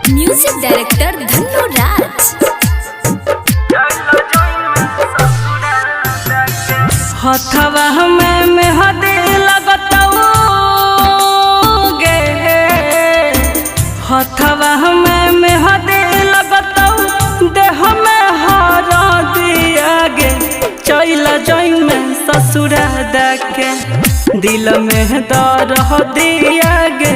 Music director Dhanno राज। हथवा में मेहंदी लगतऊ गे, हथवा में मेहंदी लगतऊ देह में हरा दिया गे। चल जई में ससुरा देके दिल में दर्द दिया गे।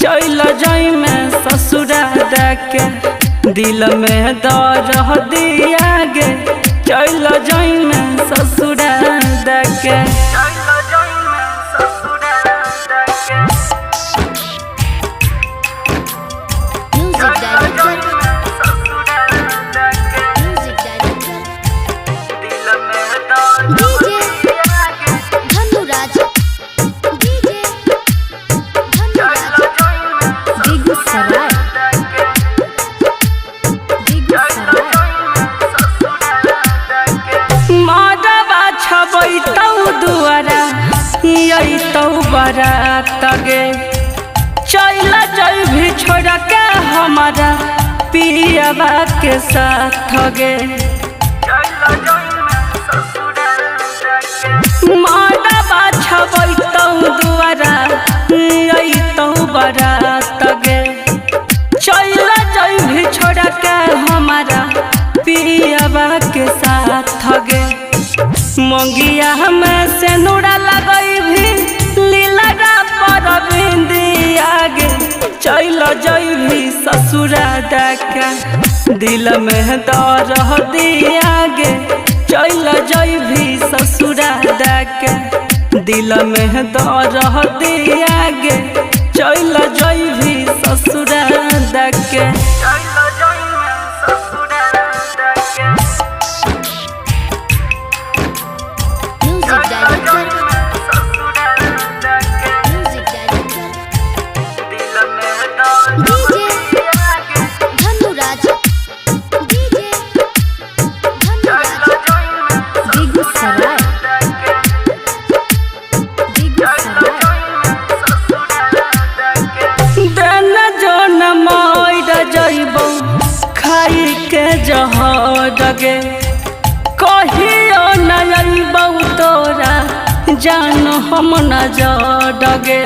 चल जई में ससुरा देके दिल में दर्द दिया गे। चल जई में ससुरा देके बारात गे। चल जई भी छोड़ के हमारा पियाबा के साथ गे। माडा छबैतौ दुआरा अइतौ बारात गे। चल जई भी छोड़ के हमारा पियाबा के साथ गे। मंगिया में से नूरा लगई भी आगे। चल जई भी ससुरा देके दिल में दर्द दिया गे। चल जई भी ससुरा देके दिल में दर्द दिया गे। चल जई भी ससुरा देके जगे। कहियो नबौ तोरा जान हम न जगे।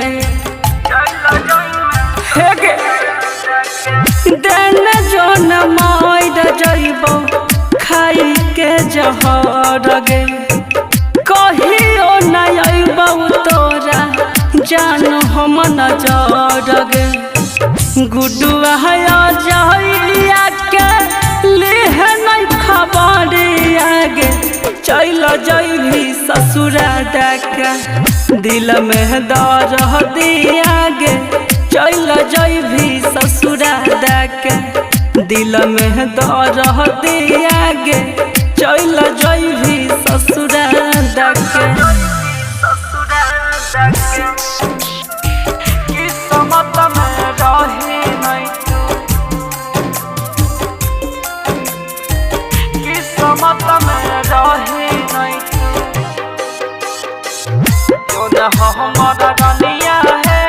दिन जो न मार जइबौ खाई के जहर गे। कहियो नबौ तोरा जान हम न जगे। गुडुआ जइया के खबर आगे। चल जई भी ससुरा देके दिल में दर्द दिया गे। चल जई भी ससुरा देके दिल में दर्द दिया गे। चल जई भी ससुरा देके किस्मत में रही नहीं किस्मत में रही नहीं जो न हमारा दुनिया है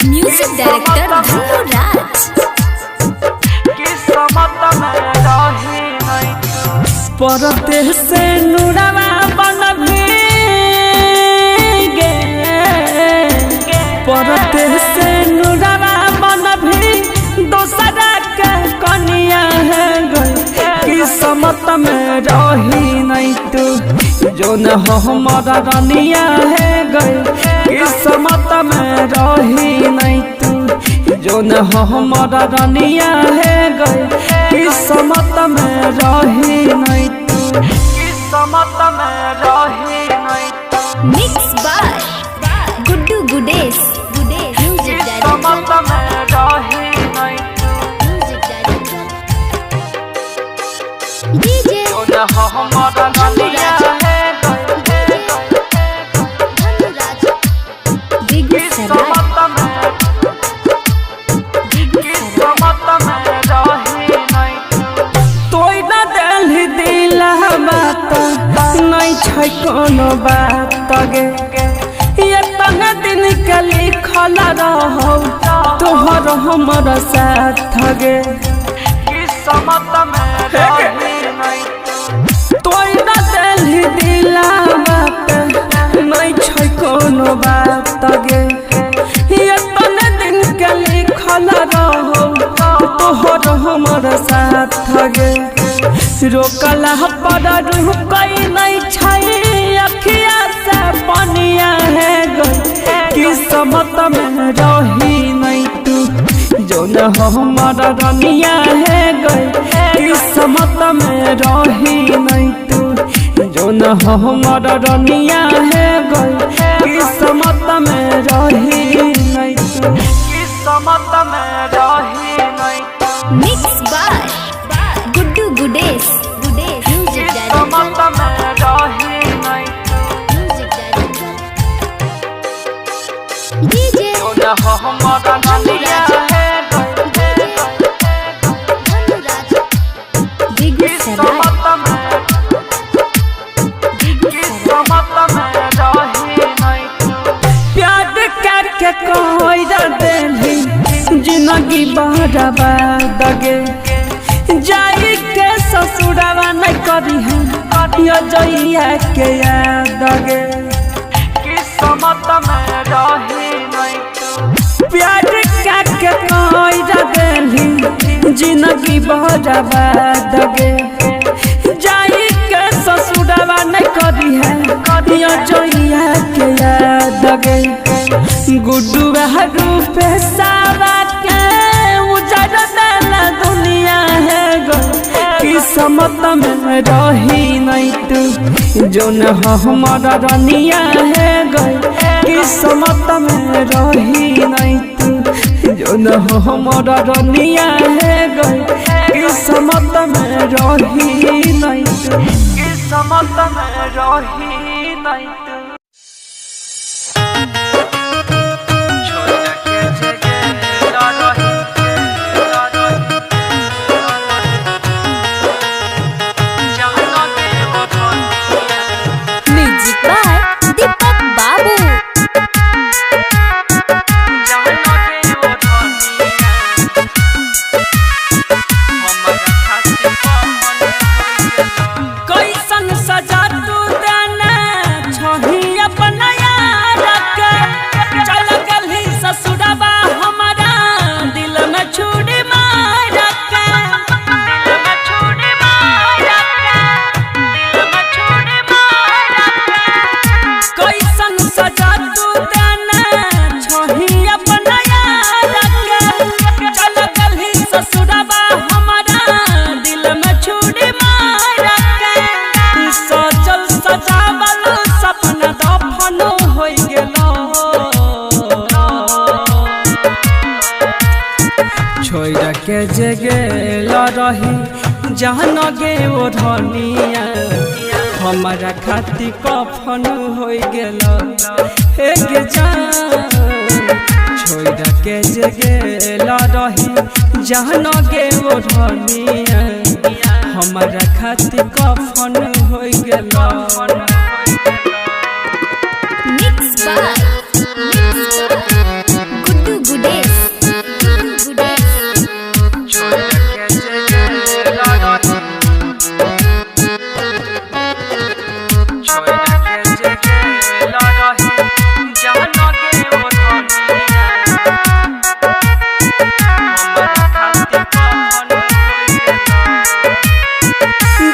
म्यूजिक डायरेक्टर धन्नो राज। किस्मत में रही नहीं परदेश से नुरावा बन भी गे। परदेश से नुरावा बन भी दोसरा के कनिया है गई। किस्मत में रही नहीं तू जो न हमारा रानिया है गई। किस्मत में रही नहीं तू जो न हमारा रानिया है गई। किस्मत में रही नहीं तू किस्मत में रही नहीं तू। Mix by Guddu Gudesh. किस्मत में रही नहीं डीजे जो न हमारा रानिया है छै कोनो बात गे ये तने दिन के लिखल रहो तोहर हमर साथ गे किस्मत में रही नहीं तोरा दिल दिलावा पे नहीं छै कोनो बात गे ये तने दिन के लिखल रहो तोहर हमर साथ गे रोकला पर रुकई नहीं छै अखिया से पनिया है किस्मत में रही नहीं तू जो न हमर रनिया है किस्मत में रही नहीं तू जो न हमर रनिया है किस्मत में रही नहीं तू किस्मत में रही नहीं तू मिक्स बाय गुड्डू गुडेस म्यूजिक किस्मत में रही नहीं म्यूजिक डीजे जो न हमर रनिया है किस्मत में रही नहीं तू प्यार करके कोई दिली जिंदगी बर्बाद गे जाई के ससुरवा नहीं करी है या जइया के याद गे किस्मत में रही नहीं तू प्यार करके कोई दिली जिंदगी बर्बाद गे जाई के ससुरवा नहीं करी है या जइया के याद गे गुड्डू रूपे सावा के उजड़ देला दुनिया है किस्मत में रही नहीं तू जो न हमर रनिया है किस्मत में रही नहीं तू जो न हमर रनिया है किस्मत में रही नहीं तू किस्मत में रही नहीं तू म्यूजिक बाय दीपक बाबू कैसन सजा तू देना छही अपना यार के चल गली ससुरबा हमारा दिल में छुरी मार के दिल में छुरी मार के दिल में छुरी मार के कैसन सजा तू देना छही अपना यार के चल गली ससुरबा हमारा दिल में छुरी मार के सजल सजावल सपना दफन होई गेलो छोड़ के जगेल रही जहन गे ओ धनिया हमारा खाती कफन होई गेलो हे गे जान छोड़ के जगेल रही जहन गे ओ धनिया हमारा खाती कफन होई गेलो मिक्स बाय गुड्डू गुडेस छोड़ के जगेल रही छोड़ के जगेल रही जहन गे ओ धनिया हमारा खाती कफन होई गेलो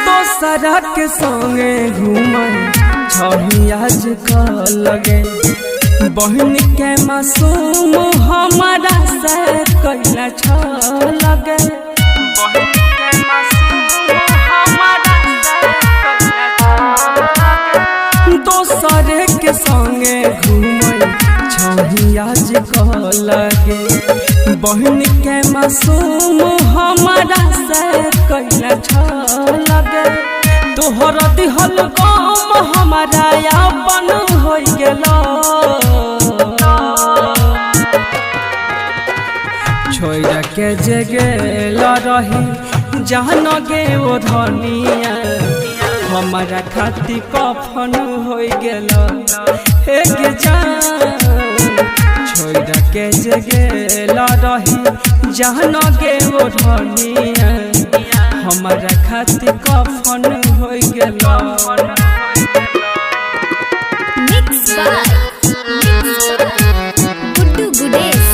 दोसरा के संगे घूमन छही आज लगे बहन के मासूम हमारा से कैला छ लगे बहन के मासूम हमारा से कैला छ दोसरे के संगे घूमन छही आज लगे बहन के मासूम हमारा से कैला छ लगे तोहर दिहल गम हमारा अपन हो गेलो छोड़ के जगेल रही जहन गे ओ धनिया हमारा खातिर कफन हो गेल एक जान छोड़ के जगेला रही जहन गे ओढ़निया हमारा खातिर कफन हो गेल मिक्स बाय गुड्डू गुडेश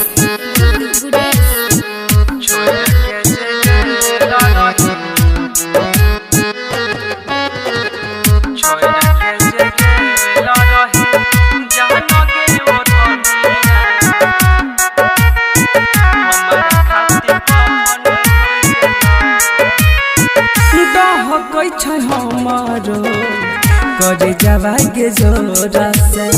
हमारो करे जवा के जोरा से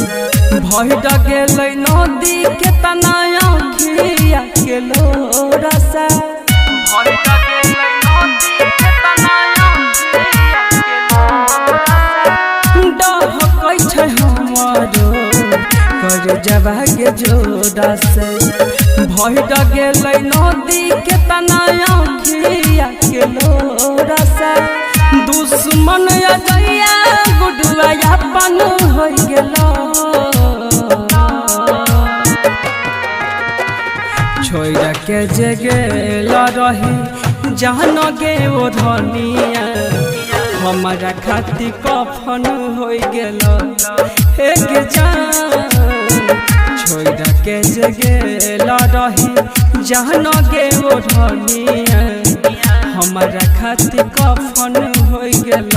भइल गेल नदी के तनाया खिया के लोरा से भइल गेल नदी के तनाया खिया के लोरा से डह कइ छै हमारो करे जवा के जोरा से भइल गेल नदी के तनाया खिया के लोरा से दुश्मन अजया गुडुआ अपन हो गेल छोड़ के जगेल रही जहन गे ओढ़निया हमारा खातिर कफन हो गेल एक जान छोड़ के जगेल रही जहन गे ओढ़निया हमारा खातिर कफन हो गेल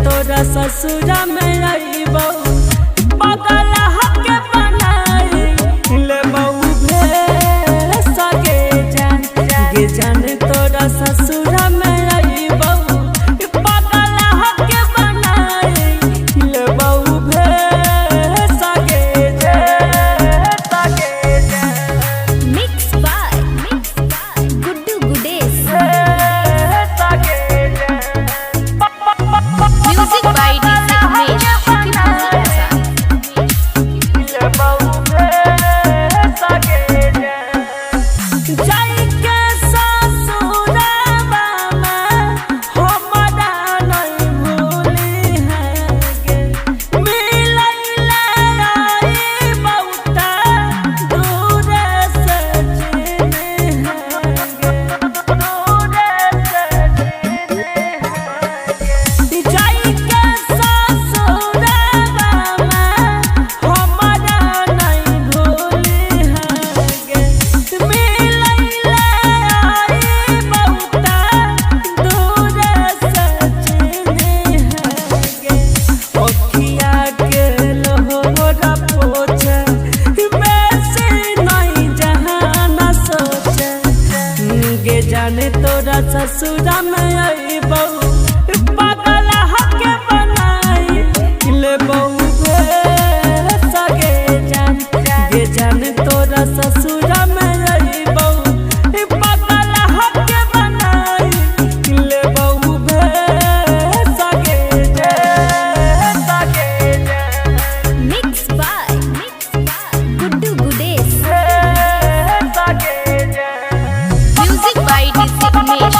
तोरा ससुरा में आईबो बगल हके बनाई लेबो भे सगे जान गे जान तोरा ससुरा में आईबो बगल हके बनाई लेबो भे सगे जान mix by Guddu Gudesh music by DJ Umesh जाने तोरा ससुरा में आईबो बगल हके बनाई लेबो भे सगे जान गे जाने तोरा ससुरा में आईबो बगल हके बनाई लेबो भे सगे जान mix by Guddu Gudesh music by DJ Umesh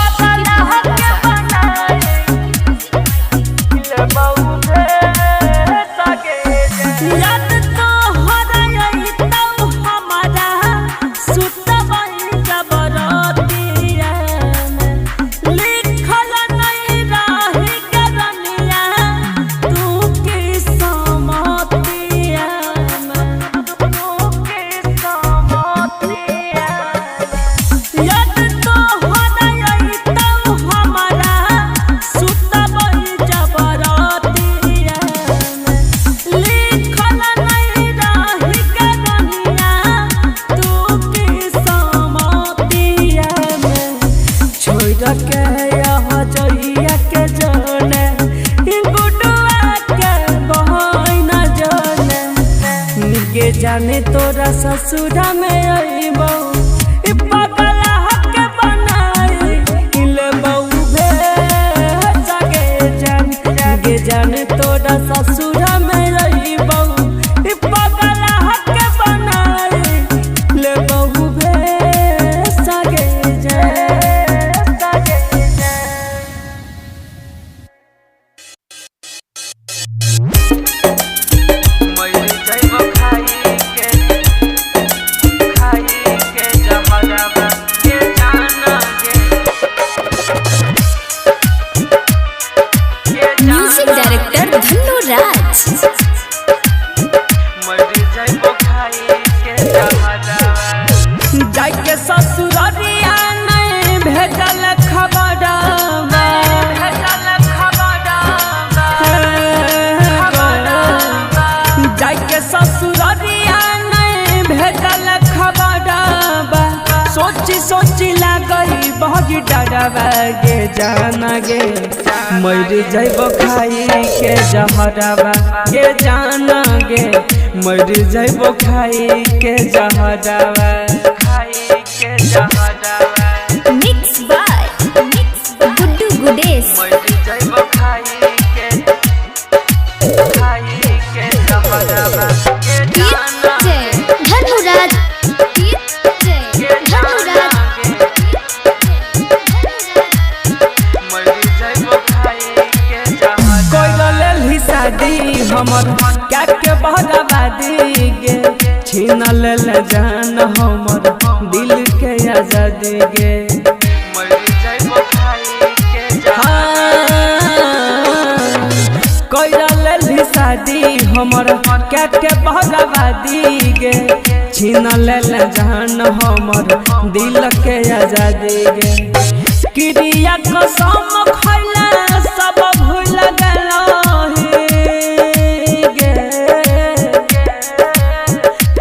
जाने तोरा ससुरा में अइबो इ पगला हके बनाई इले बहू भे सगे जान गे जाने तोरा ससुरा में अइबो इ पगला हके बनाई ले बहू भे सगे म्यूजिक डायरेक्टर धन्नो राज। जाके ससुरिया नहीं भेजल खबरवा जाके ससुरिया नहीं भेजल खबरवा सोची सोची लागई बहुत डरवा गे जाना गे मर जइब खाई के जहरवा गे जाना गे मर जइब खाई के जहरवा खाई के जहरवा मिक्स बाय गुड्डू गुडेश। मर जइब खाई के जहरवा गे जाना धन्नो राज। धन्नो राज। शादी हमर क्या के बहराबादी गे छीन लेल जान हमर दिल के आजादी गे कैल शादी हमर क्या के बहराबादी गे छीन लेल जान हमर दिल के आजादी गे क्रिया कसम खैला सब भूल गेलो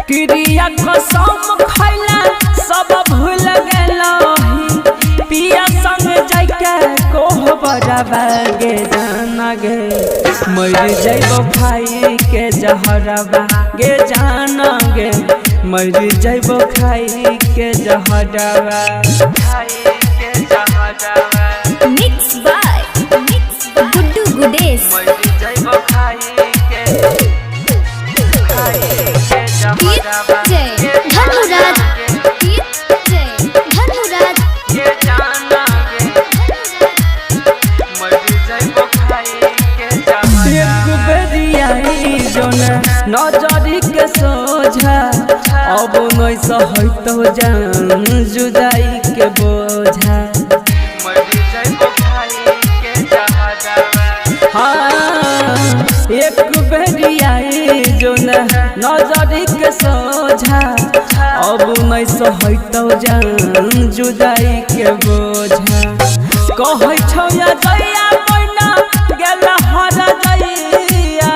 क्रिया कसम खैला सब भूल गेलही पिया संग जाके कोहबरवा गे जाना गे मर जइब खाई के जहरवा गे जाना गे मर जइब खाई के जहरवा खाई के जहरवा मिक्स बाय गुड्डू गुडेश। मर जइब खाई के धन्नो राज। धन्नो राज। एक बेरियाई जोन नजरी के सोझा अब नहीं सहत जान जुदाई के बोझा हाँ एक बेरियाई जोन नजरी के सोझा अब नहीं सहत जान जुदाई के बोझा कहै छौ या जइया पैना गेल हर जइया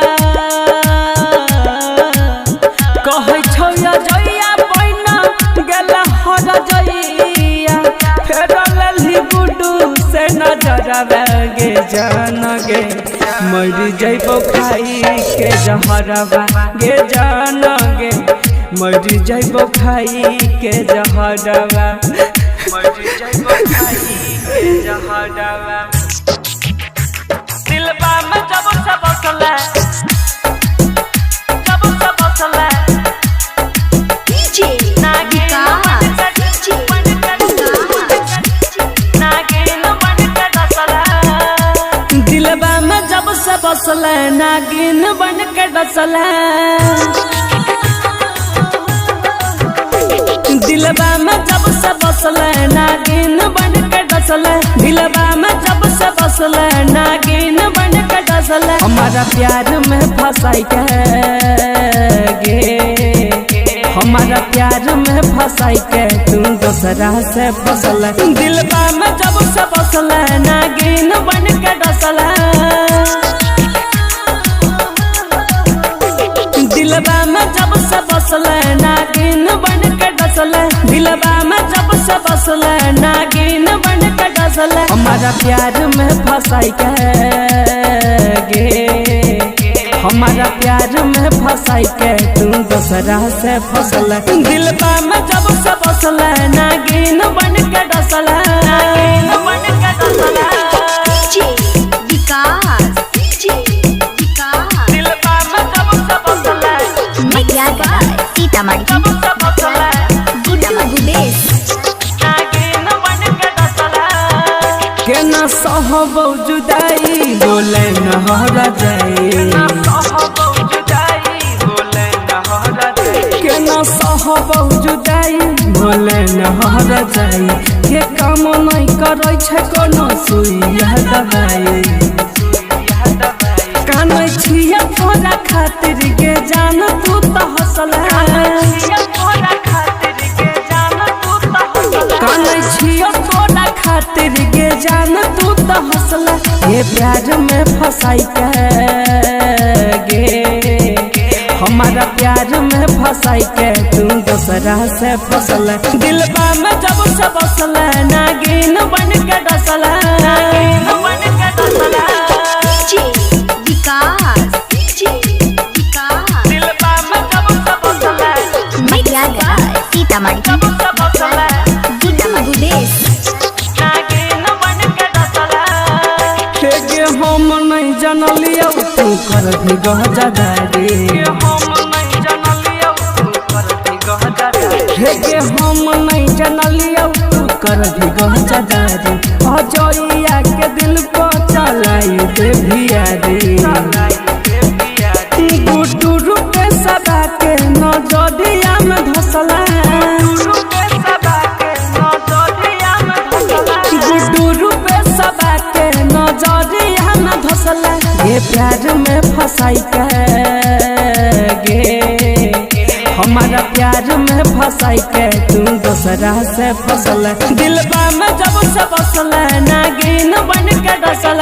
कहै छौ या जइया पैना गेल हर जइया फेर लेली गुड्डू से नजरवा गे जान गे मर जइब खाई के जहरवा गे जान गे मर जइब खाई के जहरवा मर जइब खाई के जहरवा दिलबा में जब से बसले डीजे दिलबा में जब से बसले नागिन बन के डसले दिलबा में जब से बसले नागिन बन के डसले दिलबा में जब से बसले नागिन बन के डसले हमारा प्यार में फंसाई के गे हमारा प्यार में फंसाई के तू दूसरा से फसले दिलबा में जब से बसले नागिन बन के डसले दिलबा में जब से बसले नागिन बन के डसले दिलबा में जब से बसले नागिन बन के हमारा प्यार में फंसाई के गे हमारा प्यार में फंसाई के तू दूसरा से फसल दिलबा में जब से बसल नागिन बन के डसल डीजे विकास दिलबा में जब से बसल मटियागढ़ सीतामढ़ी जब से बसल गुड्डू गुडेश नागिन बन के डसल के न सहबौ जुदाई बोले न हरा जाए के न सहबौ जुदाई बोले न हरा जाए के काम नहीं करे छै कोनो सुइया दवाई कानै छिया तोरा खातिर के जान तू त हंसल कानै छिया तोरा खातिर के जान तू त हंसल ये प्यार में फंसाई के हमारा प्यार में फंसाई के तू दूसरा से फसल दिलबा में जब से बसल नागिन बन के डसल डीजे विकास दिलबा में जब से बसल मटियागढ़ सीतामढ़ी गुड्डू गुडेश के हम नहीं जानलियो तू कर भी गहजादारी के हम नहीं जानलियो तू कर भी गहजादारी अजइया के दिल को चलाई दे भियारी गुड्डू रूपे सदा के नजरिया में धसला गुड्डू रूपे सदा के नजरिया में धसला ये प्यार में फंसाई के हमारा प्यार में फंसाई के तू दूसरा से फसल दिलबा में जब से बसल नागिन बन के डसल